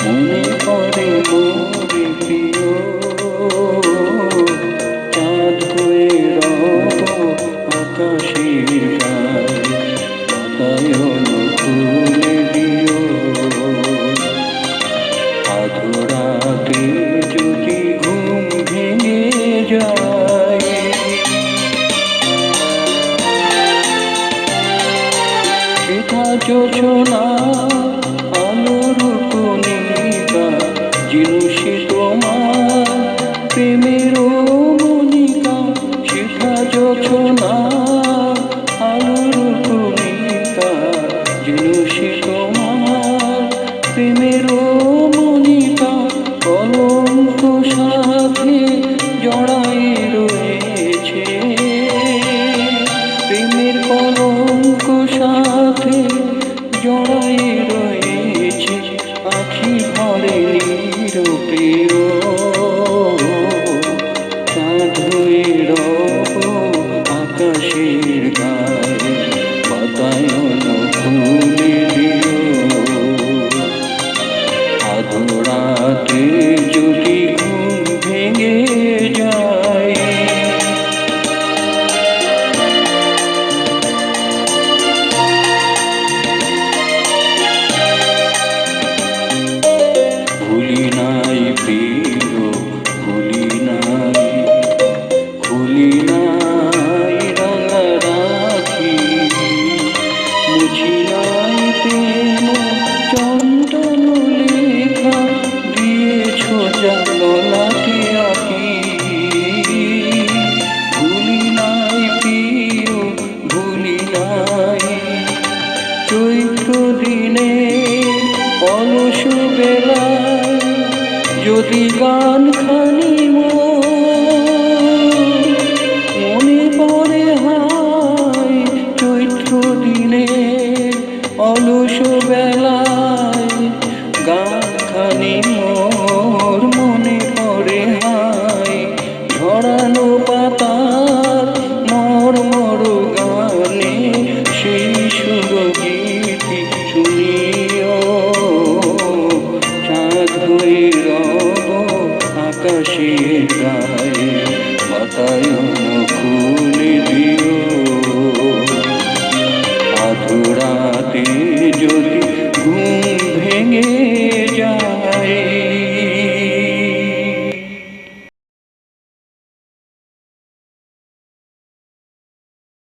মনে পড়ে মোরে প্রিয়, চাঁদ হয়ে রব আকাশের গায়ে, বাতায়ন খুলে দিও। আধরাতে যদি ঘুম ভেঙে যায়, সেটা যোছনা আলোর কণিকা, জিনুসে তোমার প্রেমের মনিকা। সেটা যোছনা আলোর কণিকা, জিনুসে তোমার প্রেমের মনিকা। কলঙ্ক সাথে জড়াই রয়েছে, প্রেমের কলঙ্ক সাথে জড়াই রয়েছে। আখি ভরে নিরুপেয়, চাঁদ হয়ে রব আকাশের গায়ে, বাতায়ন খুলে দিও। আধরাতে যদি ঘুম ভেঙে যায়, ভুলি নাই প্রিয়, ভুলি নাই, ভুলি নাই রাঙা রাখি, মুছি নাই প্রেম চন্দন লেখা, দিয়েছ জানলাতে আঁকি। ভুলি নাই প্রিয়, ভুলি নাই, চৈত্র দিনে অলস বেলায় যদি গান খানি মনে পড়ে হায়। চৈত্র দিনে অলস বেলায় গান খানি মোর মনে পড়ে হায়। ঝরানো পাতার মর্মর গানে সেই সুরগীতি শুনিও। চাঁদ হয়ে রব আকাশের গায়ে, বাতায়ন